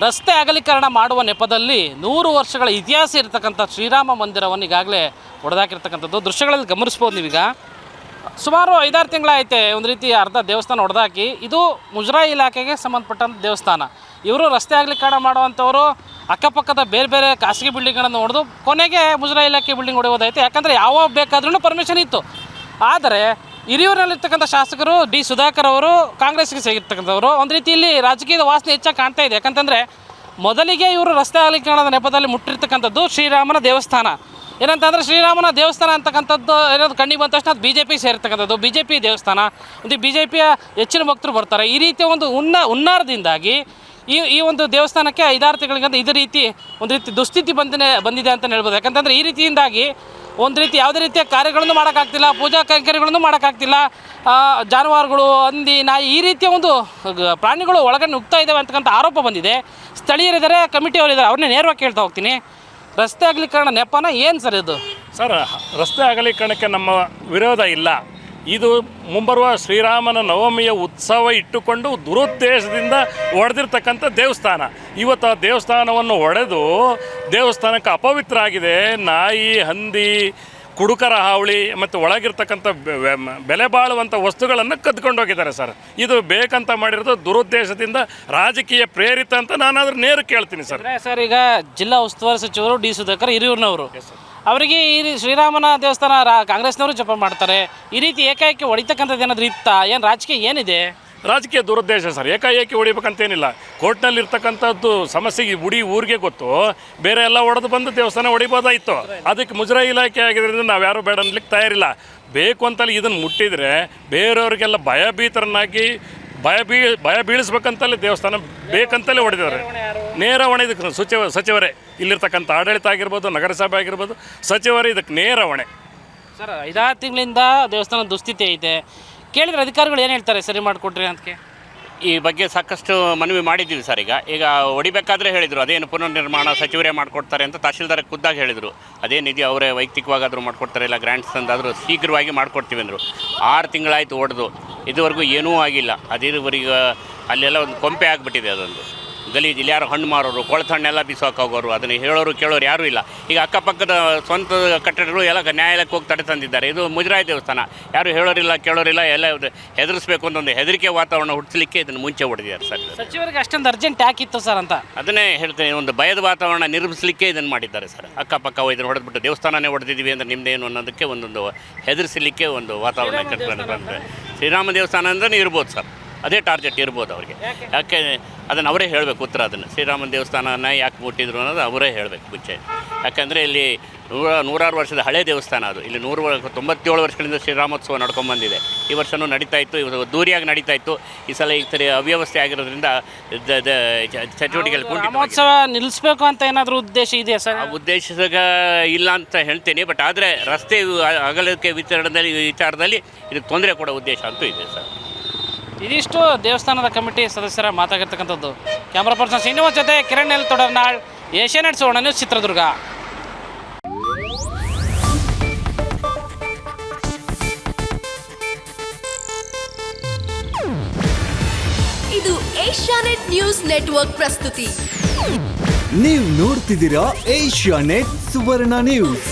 ರಸ್ತೆ ಅಗಲೀಕರಣ ಮಾಡುವ ನೆಪದಲ್ಲಿ 100 ವರ್ಷಗಳ ಇತಿಹಾಸ ಇರತಕ್ಕಂಥ ಶ್ರೀರಾಮ ಮಂದಿರವನ್ನು ಈಗಾಗಲೇ ಹೊಡೆದಾಕಿರ್ತಕ್ಕಂಥದ್ದು ದೃಶ್ಯಗಳಲ್ಲಿ ಗಮನಿಸ್ಬೋದು ನೀವೀಗ. ಸುಮಾರು 5-6 ತಿಂಗಳಾಯಿತೆ ಒಂದು ರೀತಿ ಅರ್ಧ ದೇವಸ್ಥಾನ ಹೊಡೆದಾಕಿ. ಇದು ಮುಜರಾಯಿ ಇಲಾಖೆಗೆ ಸಂಬಂಧಪಟ್ಟಂಥ ದೇವಸ್ಥಾನ. ಇವರು ರಸ್ತೆ ಅಗಲೀಕರಣ ಮಾಡುವಂಥವರು ಅಕ್ಕಪಕ್ಕದ ಬೇರೆ ಬೇರೆ ಖಾಸಗಿ ಬಿಲ್ಡಿಂಗ್ಗಳನ್ನು ಹೊಡೆದು ಕೊನೆಗೆ ಮುಜರಾಯಿ ಇಲಾಖೆ ಬಿಲ್ಡಿಂಗ್ ಹೊಡೆಯೋದಾಯಿತು. ಯಾಕಂದರೆ ಯಾವಾಗ ಬೇಕಾದ್ರೂ ಪರ್ಮಿಷನ್ ಇತ್ತು. ಆದರೆ ಹಿರಿಯೂರಿನಲ್ಲಿರ್ತಕ್ಕಂಥ ಶಾಸಕರು ಡಿ ಸುಧಾಕರ್ ಅವರು ಕಾಂಗ್ರೆಸ್ಗೆ ಸೇರಿರ್ತಕ್ಕಂಥವ್ರು ಒಂದು ರೀತಿಯಲ್ಲಿ ರಾಜಕೀಯದ ವಾಸನೆ ಹೆಚ್ಚಾಗಿ ಕಾಣ್ತಾ ಇದೆ. ಯಾಕಂತಂದರೆ ಮೊದಲಿಗೆ ಇವರು ರಸ್ತೆ ಅಗಲೀಕರಣದ ನೆಪದಲ್ಲಿ ಮುಟ್ಟಿರ್ತಕ್ಕಂಥದ್ದು ಶ್ರೀರಾಮನ ದೇವಸ್ಥಾನ. ಏನಂತಂದರೆ ಶ್ರೀರಾಮನ ದೇವಸ್ಥಾನ ಅಂತಕ್ಕಂಥದ್ದು ಏನಾದ್ರು ಕಣ್ಣಿಗೆ ಬಂದ ತಕ್ಷಣ ಅದು BJP ಸೇರಿರ್ತಕ್ಕಂಥದ್ದು, BJP ದೇವಸ್ಥಾನ, ಒಂದು BJPಯ ಹೆಚ್ಚಿನ ಭಕ್ತರು ಬರ್ತಾರೆ. ಈ ರೀತಿಯ ಒಂದು ಹುನ್ನಾರದಿಂದಾಗಿ ಈ ಒಂದು ದೇವಸ್ಥಾನಕ್ಕೆ 5-6 ತಿಂಗಳಿಗಂತ ಇದೇ ರೀತಿ ಒಂದು ರೀತಿ ದುಸ್ಥಿತಿ ಬಂದಿದೆ ಅಂತಲೇ ಹೇಳ್ಬೋದು. ಯಾಕಂತಂದರೆ ಈ ರೀತಿಯಿಂದಾಗಿ ಒಂದು ರೀತಿ ಯಾವುದೇ ರೀತಿಯ ಕಾರ್ಯಗಳನ್ನು ಮಾಡೋಕ್ಕಾಗ್ತಿಲ್ಲ, ಪೂಜಾ ಕೈಂಕರ್ಯಗಳನ್ನು ಮಾಡೋಕ್ಕಾಗ್ತಿಲ್ಲ. ಜಾನುವಾರುಗಳು, ಹಂದಿ, ನಾಯಿ ಈ ರೀತಿಯ ಒಂದು ಪ್ರಾಣಿಗಳು ಒಳಗಡೆ ನುಗ್ತಾ ಇದ್ದಾವೆ ಅಂತಕ್ಕಂಥ ಆರೋಪ ಬಂದಿದೆ. ಸ್ಥಳೀಯರಿದ್ದಾರೆ, ಕಮಿಟಿಯವರಿದ್ದಾರೆ, ಅವ್ರನ್ನೇ ನೇರವಾಗಿ ಕೇಳ್ತಾ ಹೋಗ್ತೀನಿ. ರಸ್ತೆ ಅಗಲೀಕರಣ ನೆಪನ ಏನು ಸರ್ ಇದು? ಸರ್, ರಸ್ತೆ ಅಗಲೀಕರಣಕ್ಕೆ ನಮ್ಮ ವಿರೋಧ ಇಲ್ಲ. ಇದು ಮುಂಬರುವ ಶ್ರೀರಾಮನ ನವಮಿಯ ಉತ್ಸವ ಇಟ್ಟುಕೊಂಡು ದುರುದ್ದೇಶದಿಂದ ಒಡೆದಿರ್ತಕ್ಕಂಥ ದೇವಸ್ಥಾನ. ಇವತ್ತು ಆ ದೇವಸ್ಥಾನವನ್ನು ಒಡೆದು ದೇವಸ್ಥಾನಕ್ಕೆ ಅಪವಿತ್ರ ಆಗಿದೆ. ನಾಯಿ, ಹಂದಿ, ಕುಡುಕರ ಹಾವಳಿ ಮತ್ತು ಒಳಗಿರ್ತಕ್ಕಂಥ ಬೆಲೆ ಬಾಳುವಂಥ ವಸ್ತುಗಳನ್ನು ಕದ್ಕೊಂಡು ಹೋಗಿದ್ದಾರೆ ಸರ್. ಇದು ಬೇಕಂತ ಮಾಡಿರೋದು ದುರುದ್ದೇಶದಿಂದ, ರಾಜಕೀಯ ಪ್ರೇರಿತ ಅಂತ ನಾನು ಅದ್ರ ನೇರ ಕೇಳ್ತೀನಿ ಸರ್. ಸರ್, ಈಗ ಜಿಲ್ಲಾ ಉಸ್ತುವಾರಿ ಸಚಿವರು ಡಿ ಸುಧಾಕರ್ ಹಿರಿಯೂರಿನವರು, ಅವರಿಗೆ ಈ ಶ್ರೀರಾಮನ ದೇವಸ್ಥಾನ ಕಾಂಗ್ರೆಸ್ನವರು ಜಪ ಮಾಡ್ತಾರೆ. ಈ ರೀತಿ ಏಕಾಏಕಿ ಹೊಡಿತಕ್ಕಂಥದ್ದು ಏನಾದರೂ ಇತ್ತಾ? ಏನು ರಾಜಕೀಯ ಏನಿದೆ? ರಾಜಕೀಯ ದುರುದ್ದೇಶ ಸರ್. ಏಕಾಏಕಿ ಹೊಡಿಬೇಕಂತೇನಿಲ್ಲ. ಕೋರ್ಟ್ನಲ್ಲಿರ್ತಕ್ಕಂಥದ್ದು ಸಮಸ್ಯೆಗೆ ಇಡೀ ಊರಿಗೆ ಗೊತ್ತು. ಬೇರೆ ಎಲ್ಲ ಹೊಡೆದು ಬಂದು ದೇವಸ್ಥಾನ ಹೊಡಿಬೋದಾಯಿತು. ಅದಕ್ಕೆ ಮುಜರಾಯಿ ಇಲಾಖೆ ಆಗಿರೋದ್ರಿಂದ ನಾವು ಯಾರೂ ಬೇಡ ಅನ್ಲಿಕ್ಕೆ ತಯಾರಿಲ್ಲ. ಬೇಕು ಅಂತಲೇ ಇದನ್ನು ಮುಟ್ಟಿದರೆ ಬೇರೆಯವ್ರಿಗೆಲ್ಲ ಭಯಭೀತರನ್ನಾಗಿ ಭಯ ಬೀಳಿಸ್ಬೇಕಂತಲೇ ದೇವಸ್ಥಾನ ಬೇಕಂತಲೇ ಹೊಡೆದಿದ್ದಾರೆ. ನೇರ ಹೊಣೆ ಇದಕ್ಕೆ ಸಚಿವರೇ, ಇಲ್ಲಿರ್ತಕ್ಕಂಥ ಆಡಳಿತ ಆಗಿರ್ಬೋದು, ನಗರಸಭೆ ಆಗಿರ್ಬೋದು, ಸಚಿವರೇ ಇದಕ್ಕೆ ನೇರ ಹೊಣೆ. ಸರ್, 5-6 ತಿಂಗಳಿಂದ ದೇವಸ್ಥಾನ ದುಸ್ಥಿತಿ ಐತೆ. ಕೇಳಿದ್ರೆ ಅಧಿಕಾರಿಗಳು ಏನು ಹೇಳ್ತಾರೆ ಸರಿ ಮಾಡಿಕೊಟ್ರಿ ಅಂತಕ್ಕೆ? ಈ ಬಗ್ಗೆ ಸಾಕಷ್ಟು ಮನವಿ ಮಾಡಿದ್ದೀವಿ ಸರ್. ಈಗ ಹೊಡಿಬೇಕಾದ್ರೆ ಹೇಳಿದರು ಅದೇನು ಪುನರ್ನಿರ್ಮಾಣ ಸಚಿವರೇ ಮಾಡಿಕೊಡ್ತಾರೆ ಅಂತ ತಹಶೀಲ್ದಾರ್ ಖುದ್ದಾಗಿ ಹೇಳಿದರು. ಅದೇನಿದೆಯೋ ಅವರೇ ವೈಯಕ್ತಿಕವಾಗಾದರೂ ಮಾಡಿಕೊಡ್ತಾರೆ, ಇಲ್ಲ ಗ್ರ್ಯಾಂಟ್ಸ್ ತಂದಾದರೂ ಶೀಘ್ರವಾಗಿ ಮಾಡಿಕೊಡ್ತೀವಿ ಅಂದರು. 6 ತಿಂಗಳಾಯಿತು ಹೊಡೆದು, ಇದುವರೆಗೂ ಏನೂ ಆಗಿಲ್ಲ. ಅದಿರುವರೆಗೆ ಅಲ್ಲೆಲ್ಲ ಒಂದು ಕೊಂಪೆ ಆಗಿಬಿಟ್ಟಿದೆ. ಅದೊಂದು ಗಲೀಜು. ಇಲ್ಲಿ ಯಾರು ಹಣ್ಣು ಮಾರೋರು, ಕೊಳತಣ್ಣೆಲ್ಲ ಬಿಸಾಕೋಗೋರು, ಅದನ್ನು ಹೇಳೋರು ಕೇಳೋರು ಯಾರೂ ಇಲ್ಲ. ಈಗ ಅಕ್ಕಪಕ್ಕದ ಸ್ವಂತ ಕಟ್ಟಡಗಳು ಎಲ್ಲ ನ್ಯಾಯಾಲಯಕ್ಕೆ ಹೋಗಿ ತಡೆ ತಂದಿದ್ದಾರೆ. ಇದು ಮುಜರಾಯಿ ದೇವಸ್ಥಾನ, ಯಾರು ಹೇಳೋರಿಲ್ಲ ಕೇಳೋರಿಲ್ಲ. ಎಲ್ಲ ಹೆದರಿಸ್ಬೇಕು ಅಂತ ಒಂದು ಹೆದರಿಕೆ ವಾತಾವರಣ ಹುಟ್ಟಿಸಲಿಕ್ಕೆ ಇದನ್ನು ಮುಂಚೆ ಹೊಡೆದಿದ್ದಾರೆ ಸರ್. ಸಚಿವರಿಗೆ ಅಷ್ಟೊಂದು ಅರ್ಜೆಂಟ್ ಯಾಕಿತ್ತು ಸರ್ ಅಂತ ಅದನ್ನೇ ಹೇಳ್ತೇನೆ. ಒಂದು ಭಯದ ವಾತಾವರಣ ನಿರ್ಮಿಸಲಿಕ್ಕೆ ಇದನ್ನು ಮಾಡಿದ್ದಾರೆ ಸರ್. ಅಕ್ಕಪಕ್ಕ ಇದನ್ನು ಹೊಡೆದ್ಬಿಟ್ಟು ದೇವಸ್ಥಾನನೇ ಹೊಡೆದಿದ್ದೀವಿ ಅಂತ ನಿಮ್ಮದೇನು ಅನ್ನೋದಕ್ಕೆ ಒಂದೊಂದು ಹೆದರಿಸಲಿಕ್ಕೆ ಒಂದು ವಾತಾವರಣ ಕಟ್ಕೊಂಡು ಶ್ರೀರಾಮ ದೇವಸ್ಥಾನ ಅಂತಲೇ ಇರ್ಬೋದು ಸರ್. ಅದೇ ಟಾರ್ಗೆಟ್ ಇರ್ಬೋದು ಅವ್ರಿಗೆ. ಯಾಕೆ ಅದನ್ನು ಅವರೇ ಹೇಳಬೇಕು ಉತ್ತರ. ಅದನ್ನು ಶ್ರೀರಾಮನ ದೇವಸ್ಥಾನನ ಯಾಕೆ ಮುಟ್ಟಿದ್ರು ಅನ್ನೋದು ಅವರೇ ಹೇಳಬೇಕು ಮುಂಚೆ. ಯಾಕಂದರೆ ಇಲ್ಲಿ ನೂರಾರು ವರ್ಷದ ಹಳೆ ದೇವಸ್ಥಾನ ಅದು. ಇಲ್ಲಿ 97 ವರ್ಷಗಳಿಂದ ಶ್ರೀರಾಮೋತ್ಸವ ನಡ್ಕೊಂಬಂದಿದೆ. ಈ ವರ್ಷವೂ ನಡೀತಾ ಇತ್ತು, ದೂರಿಯಾಗಿ ನಡೀತಾ ಇತ್ತು. ಈ ಸಲ ಈ ಥರ ಅವ್ಯವಸ್ಥೆ ಆಗಿರೋದ್ರಿಂದ ಚಟುವಟಿಕೆಗಳು ರಾಮೋತ್ಸವ ನಿಲ್ಲಿಸಬೇಕು ಅಂತ ಏನಾದರೂ ಉದ್ದೇಶ ಇದೆಯಾ ಸರ್? ಉದ್ದೇಶ ಇಲ್ಲ ಅಂತ ಹೇಳ್ತೇನೆ. ಬಟ್ ಆದರೆ ರಸ್ತೆ ಅಗಲಕ್ಕೆ ವಿಚಾರದಲ್ಲಿ ಇದು ತೊಂದರೆ ಕೊಡೋ ಉದ್ದೇಶ ಅಂತೂ ಇದೆ ಸರ್. ಇದಿಷ್ಟು ದೇವಸ್ಥಾನದ ಕಮಿಟಿ ಸದಸ್ಯರ ಮಾತಾಗಿರ್ತಕ್ಕಂಥದ್ದು. ಕ್ಯಾಮ್ರಾ ಪರ್ಸನ್ ಶ್ರೀನಿವಾಸ್ ಜೊತೆ ಕಿರಣ್ ಎಲ್ ತೊಡರ್ನಾಳ್, ಏಷ್ಯಾನೆಟ್ ಸುವರ್ಣ ನ್ಯೂಸ್, ಚಿತ್ರದುರ್ಗ. ಇದು ಏಷ್ಯಾನೆಟ್ ನ್ಯೂಸ್ ನೆಟ್ವರ್ಕ್ ಪ್ರಸ್ತುತಿ. ನೀವು ನೋಡ್ತಿದ್ದೀರಾ ಏಷ್ಯಾನೆಟ್ ಸುವರ್ಣ ನ್ಯೂಸ್.